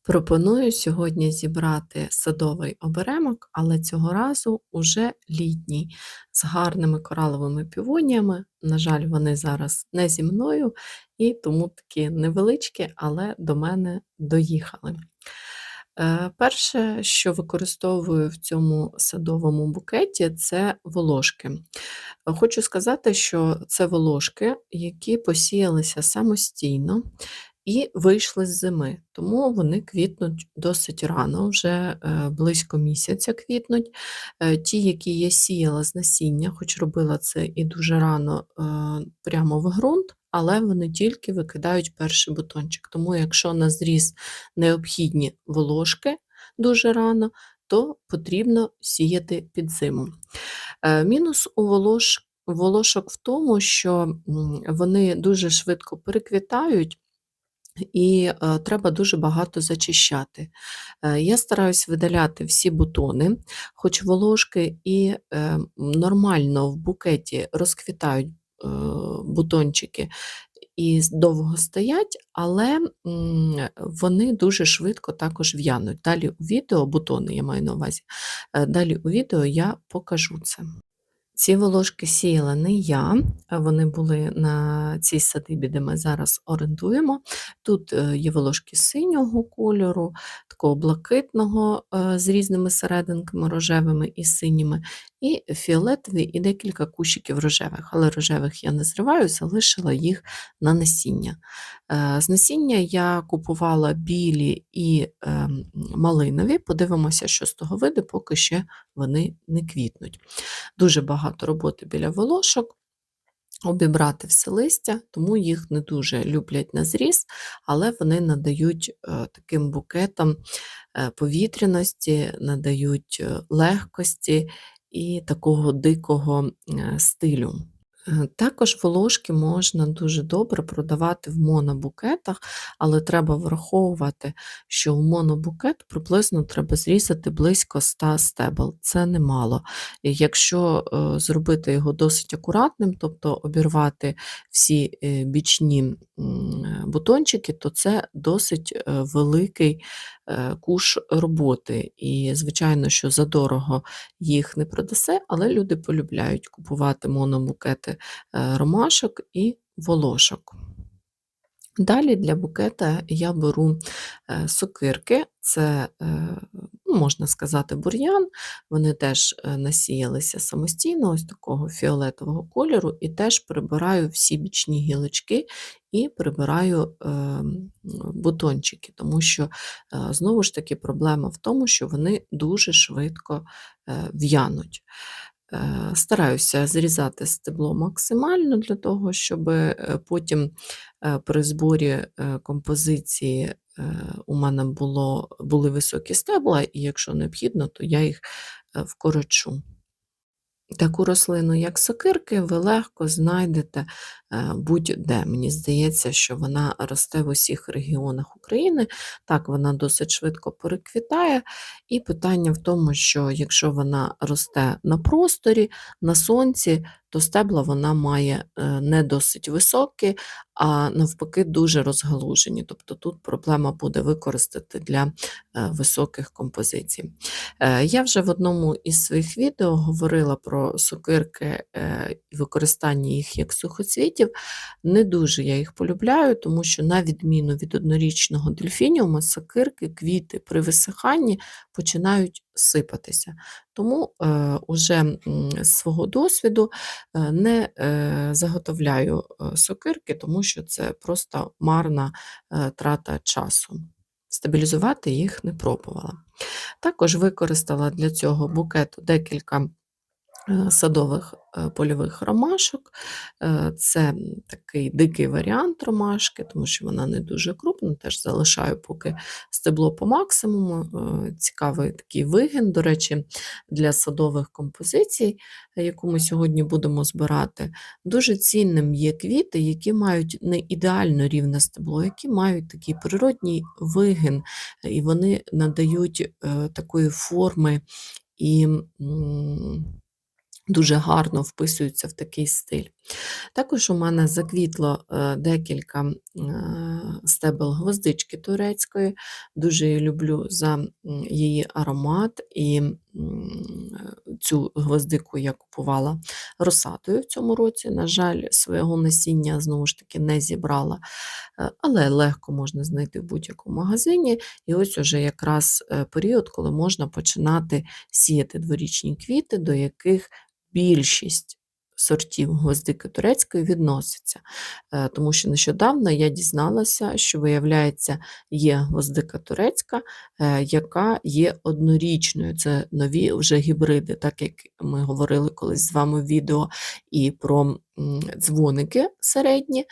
Пропоную сьогодні зібрати садовий оберемок, але цього разу уже літній, з гарними кораловими півоніями. На жаль, вони зараз не зі мною, і тому такі невеличкі, але до мене доїхали. Перше, що використовую в цьому садовому букеті, це волошки. Хочу сказати, що це волошки, які посіялися самостійно і вийшли з зими, тому вони квітнуть досить рано, вже близько місяця квітнуть. Ті, які я сіяла з насіння, хоч робила це і дуже рано прямо в ґрунт, але вони тільки викидають перший бутончик. Тому якщо на зріз необхідні волошки дуже рано, то потрібно сіяти під зиму. Мінус у волошок в тому, що вони дуже швидко переквітають, і треба дуже багато зачищати. Я стараюсь видаляти всі бутони, хоч волошки і нормально в букеті розквітають бутончики і довго стоять, але вони дуже швидко також в'януть. Далі у відео, бутони я маю на увазі, далі у відео я покажу це. Ці волошки сіяла не я, вони були на цій садибі, де ми зараз орендуємо. Тут є волошки синього кольору, такого блакитного з різними серединками, рожевими і синіми, і фіолетові, і декілька кущиків рожевих. Але рожевих я не зриваю, залишила їх на насіння. З насіння я купувала білі і малинові, подивимося, що з того вийде, поки ще вони не квітнуть. Дуже багато роботи біля волошок, обібрати все листя, тому їх не дуже люблять на зріз, але вони надають таким букетам повітряності, надають легкості і такого дикого стилю. Також волошки можна дуже добре продавати в монобукетах, але треба враховувати, що в монобукет приблизно треба зрізати близько 100 стебел. Це немало. І якщо зробити його досить акуратним, тобто обірвати всі бічні бутончики, то це досить великий куш роботи. І, звичайно, що задорого їх не продасе, але люди полюбляють купувати монобукети ромашок і волошок. Далі для букета я беру сокирки, це, можна сказати, бур'ян, вони теж насіялися самостійно, ось такого фіолетового кольору, і теж прибираю всі бічні гілочки і прибираю бутончики, тому що, знову ж таки, проблема в тому, що вони дуже швидко в'януть. Стараюся зрізати стебло максимально для того, щоб потім при зборі композиції у мене були високі стебла, і якщо необхідно, то я їх вкорочу. Таку рослину, як сокирки, ви легко знайдете будь-де. Мені здається, що вона росте в усіх регіонах України. Так, вона досить швидко переквітає. І питання в тому, що якщо вона росте на просторі, на сонці, то стебла вона має не досить високі, а навпаки дуже розгалужені. Тобто тут проблема буде використати для високих композицій. Я вже в одному із своїх відео говорила про сокирки і використання їх як сухоцвітів. Не дуже я їх полюбляю, тому що на відміну від однорічного дельфініума, сокирки, квіти при висиханні починають сипатися. Тому уже з свого досвіду не заготовляю сокирки, тому що це просто марна трата часу. Стабілізувати їх не пробувала. Також використала для цього букету декілька садових польових ромашок. Це такий дикий варіант ромашки, тому що вона не дуже крупна, теж залишаю поки стебло по максимуму. Цікавий такий вигін, до речі, для садових композицій, яку ми сьогодні будемо збирати. Дуже цінним є квіти, які мають не ідеально рівне стебло, які мають такий природній вигін, і вони надають такої форми і дуже гарно вписуються в такий стиль. Також у мене заквітло декілька стебел гвоздички турецької. Дуже її люблю за її аромат, і цю гвоздику я купувала розсадою в цьому році. На жаль, свого насіння знову ж таки не зібрала, але легко можна знайти в будь-якому магазині. І ось уже якраз період, коли можна починати сіяти дворічні квіти, до яких більшість сортів гвоздики турецької відноситься. Тому що нещодавно я дізналася, що, виявляється, є гвоздика турецька, яка є однорічною. Це нові вже гібриди, так як ми говорили колись з вами в відео і про дзвоники середні,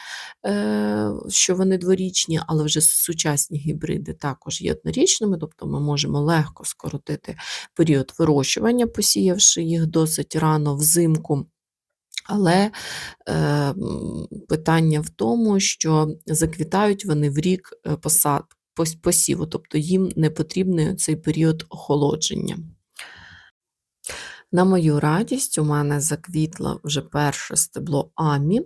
що вони дворічні, але вже сучасні гібриди також є однорічними, тобто ми можемо легко скоротити період вирощування, посіявши їх досить рано взимку. Але питання в тому, що заквітають вони в рік посіву, тобто їм не потрібний цей період охолодження. На мою радість, у мене заквітло вже перше стебло Амі.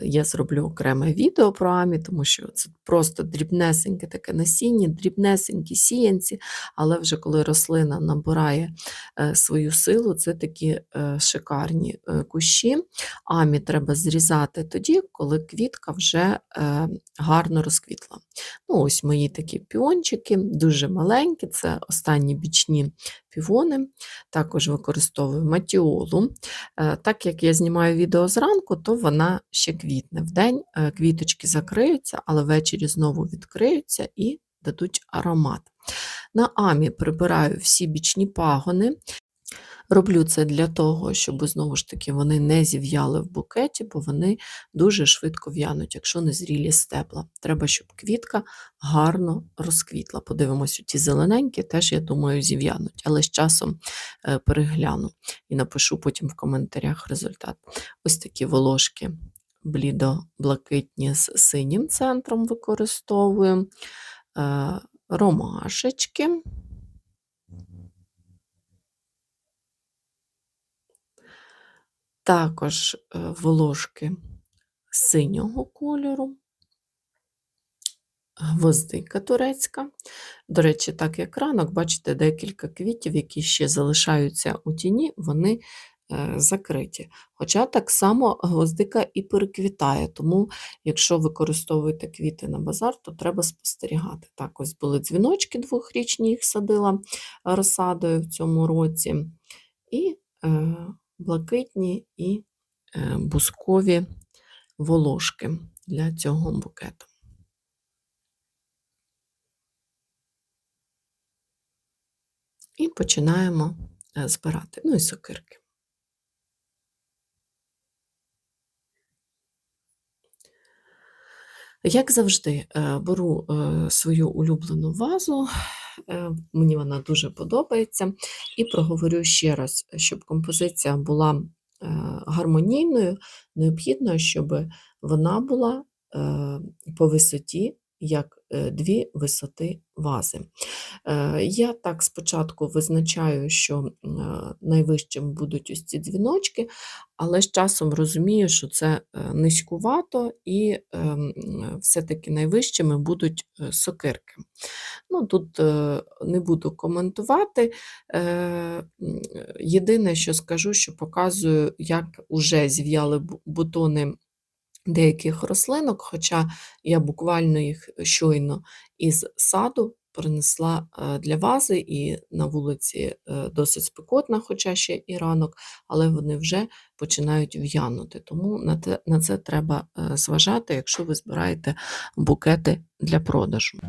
Я зроблю окреме відео про Амі, тому що це просто дрібнесеньке таке насіння, дрібнесенькі сіянці, але вже коли рослина набирає свою силу, це такі шикарні кущі. Амі треба зрізати тоді, коли квітка вже гарно розквітла. Ну, ось мої такі піончики, дуже маленькі, це останні бічні півони. Також використовую матіолу. Так як я знімаю відео зранку, то вона ще квітне. Вдень квіточки закриються, але ввечері знову відкриються і дадуть аромат. На Амі прибираю всі бічні пагони. Роблю це для того, щоб, знову ж таки, вони не зів'яли в букеті, бо вони дуже швидко в'януть, якщо не зрілі стебла. Треба, щоб квітка гарно розквітла. Подивимось, ті зелененькі теж, я думаю, зів'януть, але з часом перегляну і напишу потім в коментарях результат. Ось такі волошки блідо-блакитні з синім центром використовую, ромашечки. Також волошки синього кольору, гвоздика турецька. До речі, так як ранок, бачите, декілька квітів, які ще залишаються у тіні, вони закриті. Хоча так само гвоздика і переквітає, тому якщо використовуєте квіти на базар, то треба спостерігати. Так, ось були дзвіночки двохрічні, їх садила розсадою в цьому році. І блакитні і бускові волошки для цього букету. І починаємо збирати. Ну і сокирки. Як завжди, беру свою улюблену вазу, мені вона дуже подобається, і проговорю ще раз, щоб композиція була гармонійною, необхідно, щоб вона була по висоті, як дві висоти вази. Я так спочатку визначаю, що найвищим будуть ось ці дзвіночки, але з часом розумію, що це низькувато, і все-таки найвищими будуть сокирки. Ну, тут не буду коментувати. Єдине, що скажу, що показую, як уже зів'яли бутони деяких рослинок, хоча я буквально їх щойно із саду принесла для вази, і на вулиці досить спекотно, хоча ще і ранок, але вони вже починають в'янути. Тому на це треба зважати, якщо ви збираєте букети для продажу.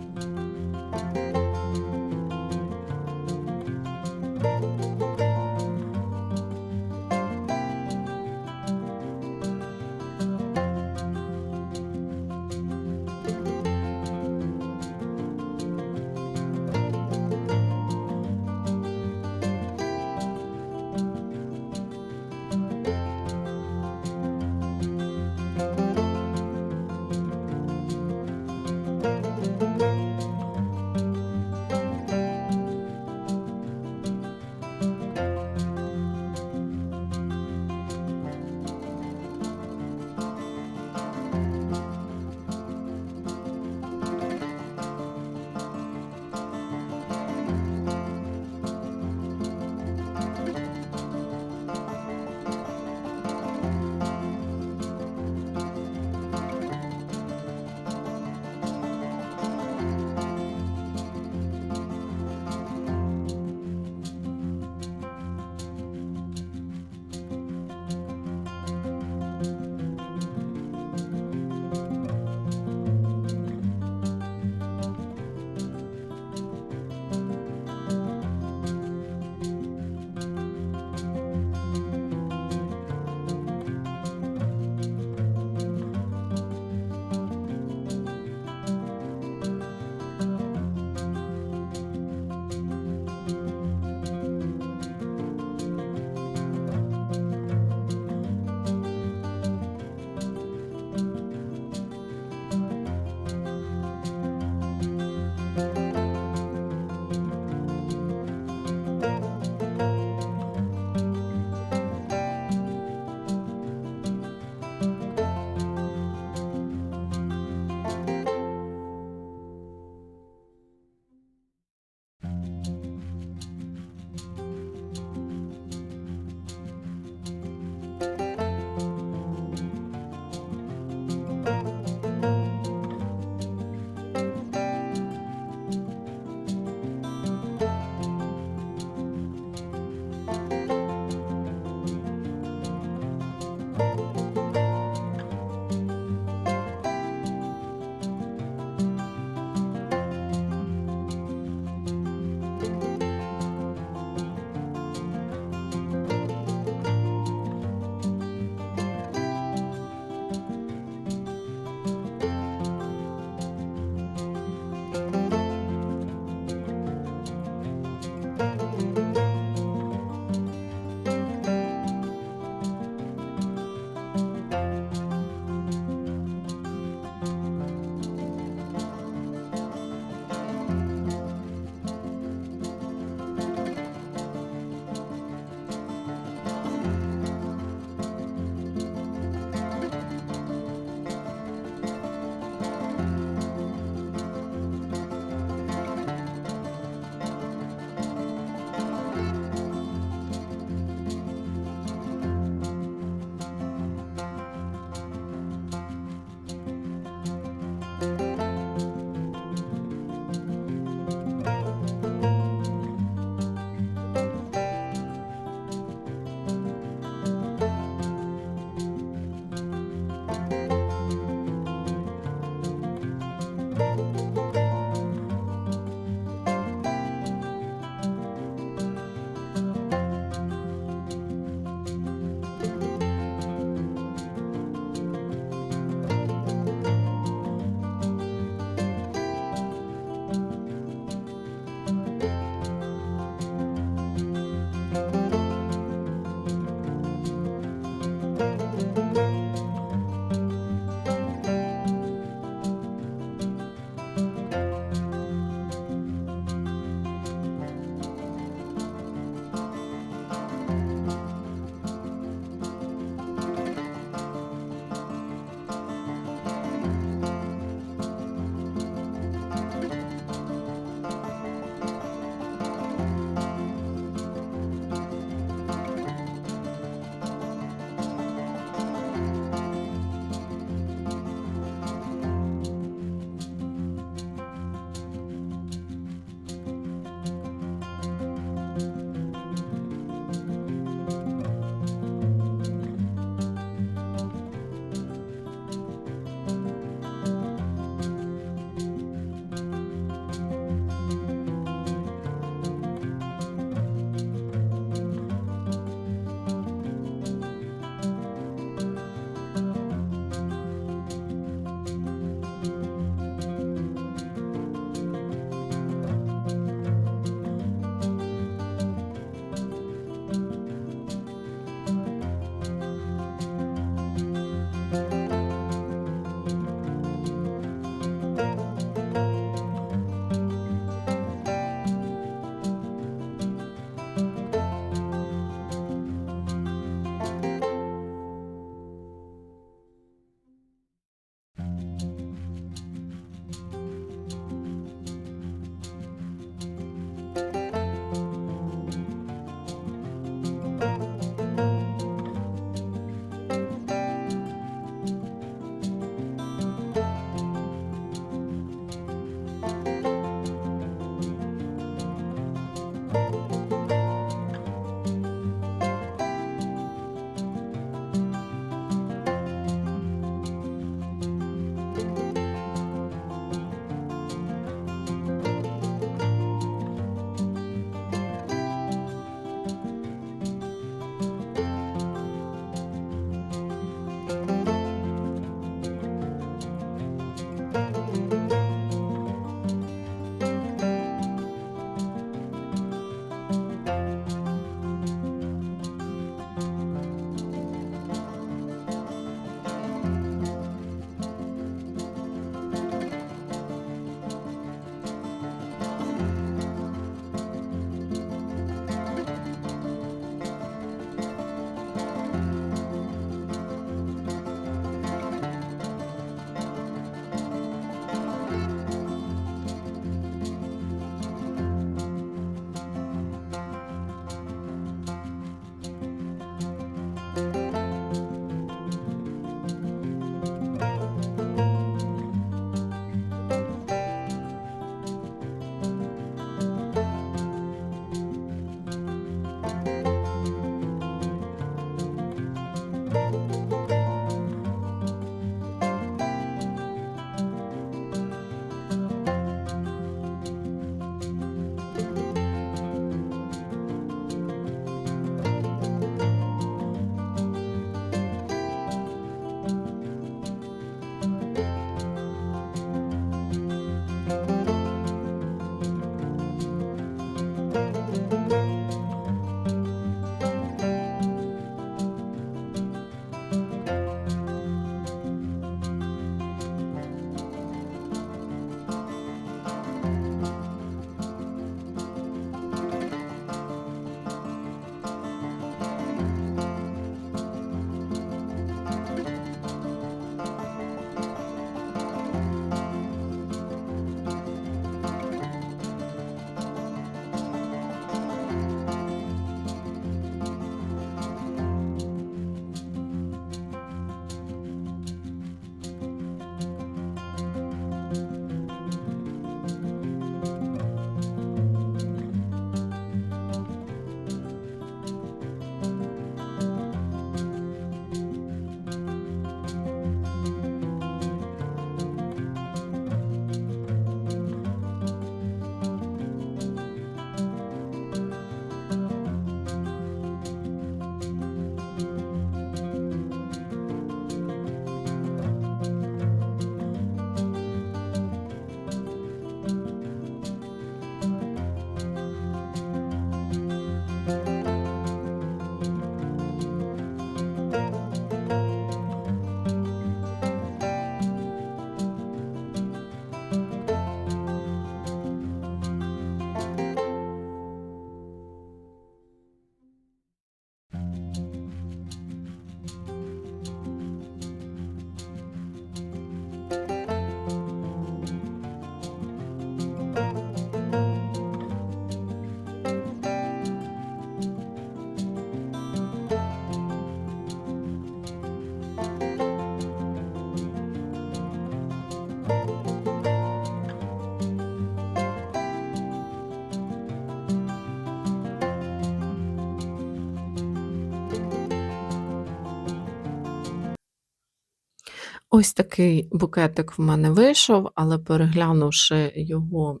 Ось такий букетик в мене вийшов, але переглянувши його,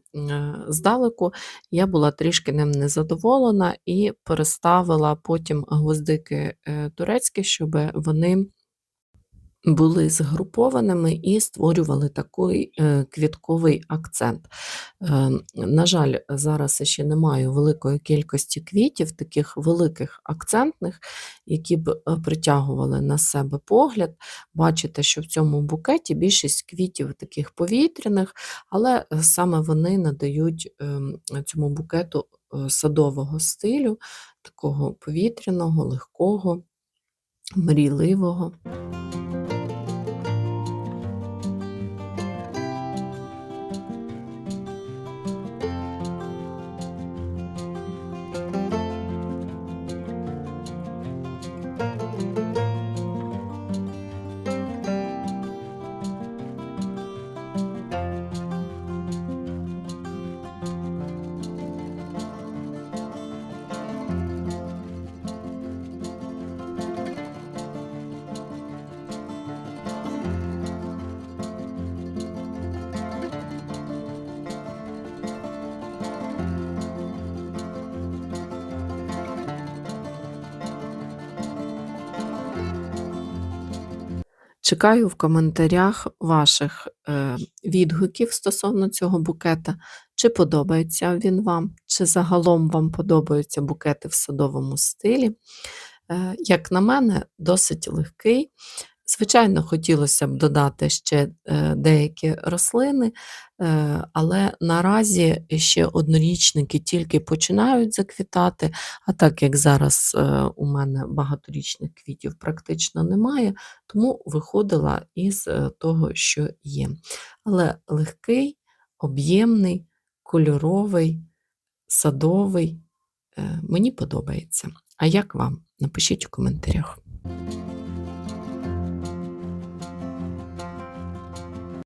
здалеку, я була трішки ним незадоволена і переставила потім гвоздики, турецькі, щоби вони були згрупованими і створювали такий, квітковий акцент. На жаль, зараз ще не маю великої кількості квітів, таких великих акцентних, які б, притягували на себе погляд. Бачите, що в цьому букеті більшість квітів таких повітряних, але саме вони надають, цьому букету, садового стилю, такого повітряного, легкого, мрійливого. Чекаю в коментарях ваших, відгуків стосовно цього букета. Чи подобається він вам, чи загалом вам подобаються букети в садовому стилі. Як на мене, досить легкий. Звичайно, хотілося б додати ще, деякі рослини, але наразі ще однорічники тільки починають заквітати, а так як зараз, у мене багаторічних квітів практично немає, тому виходила із, того, що є. Але легкий, об'ємний, кольоровий, садовий, мені подобається. А як вам? Напишіть у коментарях.